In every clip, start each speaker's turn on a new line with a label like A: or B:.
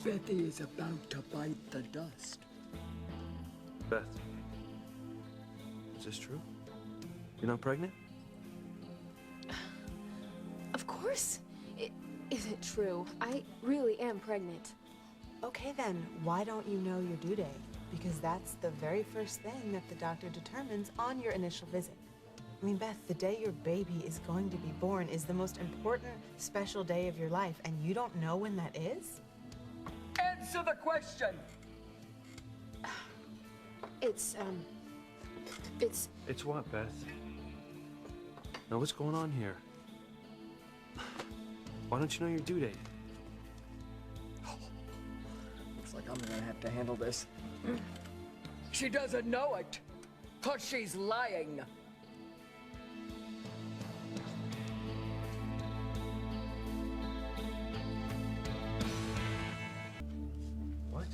A: Bethy is about to bite the dust.
B: Beth, is this true? You're not pregnant?
C: Of course it isn't true. I really am pregnant.
D: Okay then, why don't you know your due date? Because that's the very first thing that the doctor determines on your initial visit. I mean, Beth, the day your baby is going to be born is the most important, special day of your life, and you don't know when that is?
A: Answer the question!
C: It's
B: What, Beth? Now, what's going on here? Why don't you know your due date?
A: Looks like I'm gonna have to handle this. She doesn't know it, 'cause she's lying.
B: What?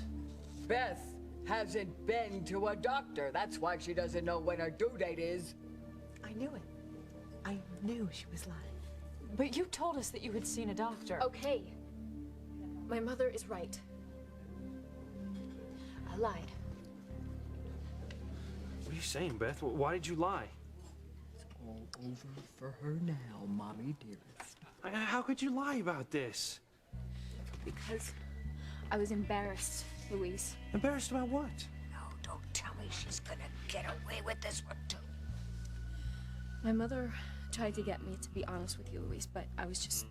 A: Beth hasn't been to a doctor. That's why she doesn't know when her due date is.
D: I knew it. I knew she was lying.
E: But you told us that you had seen a doctor.
C: okay. My mother is right. I lied.
B: What are you saying, Beth? Why did you lie?
A: It's all over for her now, Mommy dearest.
B: How could you lie about this?
C: Because I was embarrassed, Louise.
B: Embarrassed about what?
A: No, don't tell me she's gonna get away with this one, too.
C: My mother tried to get me to be honest with you, Louise, but I was just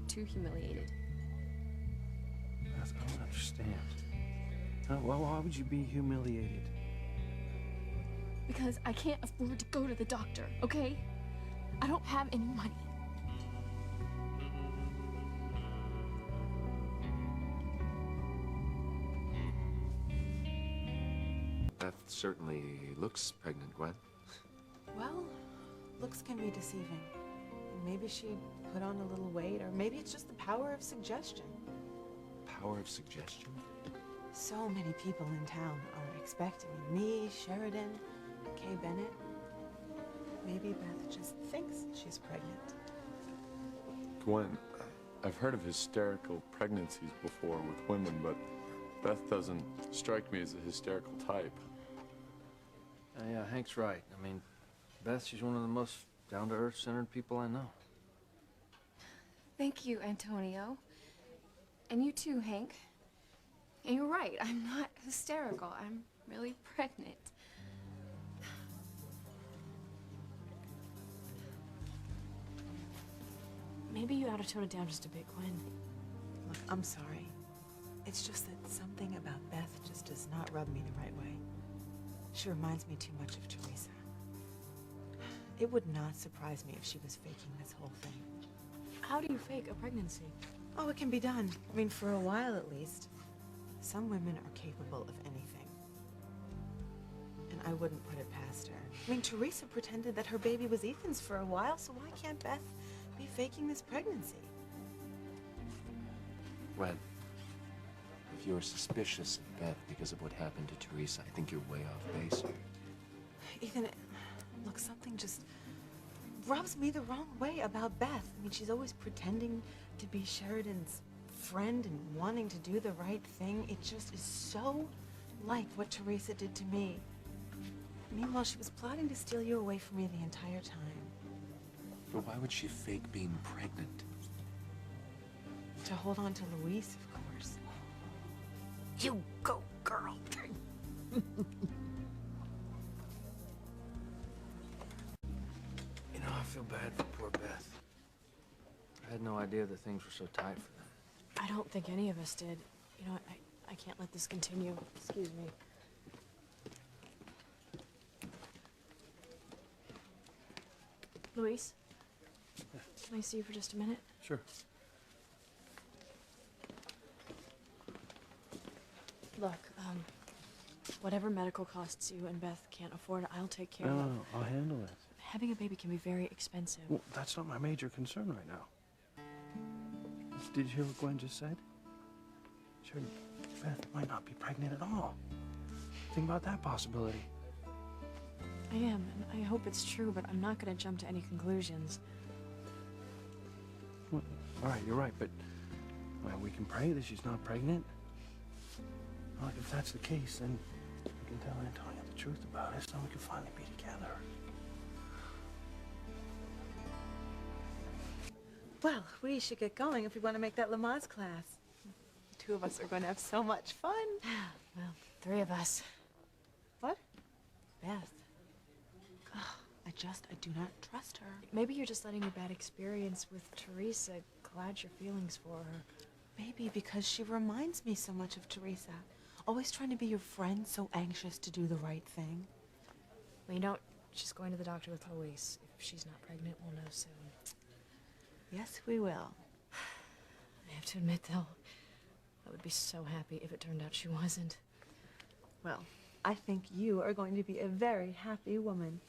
C: too humiliated.
B: Beth, I don't understand. Why would you be humiliated?
C: Because I can't afford to go to the doctor, okay? I don't have any money.
F: Beth certainly looks pregnant, Gwen.
D: Well, looks can be deceiving. Maybe she put on a little weight, or maybe it's just the power of suggestion.
F: Power of suggestion?
D: So many people in town are expecting me, Sheridan, Kay Bennett. Maybe Beth just thinks she's pregnant.
G: Gwen, I've heard of hysterical pregnancies before with women, but Beth doesn't strike me as a hysterical type.
B: Yeah, Hank's right. I mean, Beth, she's one of the most down-to-earth centered people I know.
C: Thank you, Antonio. And you too, Hank. And you're right, I'm not hysterical. I'm really pregnant.
E: Maybe you ought to tone it down just a bit, Gwen.
D: Look, I'm sorry. It's just that something about Beth just does not rub me the right way. She reminds me too much of Teresa. It would not surprise me if she was faking this whole thing.
E: How do you fake a pregnancy?
D: Oh, it can be done. I mean, for a while at least. Some women are capable of anything. And I wouldn't put it past her. I mean, Teresa pretended that her baby was Ethan's for a while, so why can't Beth be faking this pregnancy?
F: Gwen, if you're suspicious of Beth because of what happened to Teresa, I think you're way off base here.
D: Ethan, look, something just rubs me the wrong way about Beth. I mean, she's always pretending to be Sheridan's friend and wanting to do the right thing. It just is so like what Teresa did to me. Meanwhile, she was plotting to steal you away from me the entire time.
F: But why would she fake being pregnant?
D: To hold on to Louise, of course.
A: You go, girl.
B: You know, I feel bad for poor Beth. I had no idea that things were so tight for them.
E: I don't think any of us did. You know, I can't let this continue. Excuse me. Luis? Can I see you for just a minute?
B: Sure.
E: Look, whatever medical costs you and Beth can't afford, I'll take care
B: No,
E: of.
B: I'll handle it.
E: Having a baby can be very expensive.
B: Well, that's not my major concern right now. Did you hear what Gwen just said? Sure, Beth might not be pregnant at all. Think about that possibility.
E: I am, and I hope it's true, but I'm not going to jump to any conclusions.
B: Well, all right, you're right, but Well, we can pray that she's not pregnant. Well, if that's the case, then we can tell Antonia the truth about it so we can finally be together.
D: Well, we should get going if we want to make that Lamaze class. The two of us are going to have so much fun.
E: Well, 3 of us.
D: What? Beth. I do not trust her.
E: Maybe you're just letting your bad experience with Teresa cloud your feelings for her.
D: Maybe because she reminds me so much of Teresa. Always trying to be your friend, so anxious to do the right thing.
E: Well, you know, she's going to the doctor with Louise. If she's not pregnant, we'll know soon.
D: Yes, we will.
E: I have to admit, though, I would be so happy if it turned out she wasn't.
D: Well, I think you are going to be a very happy woman.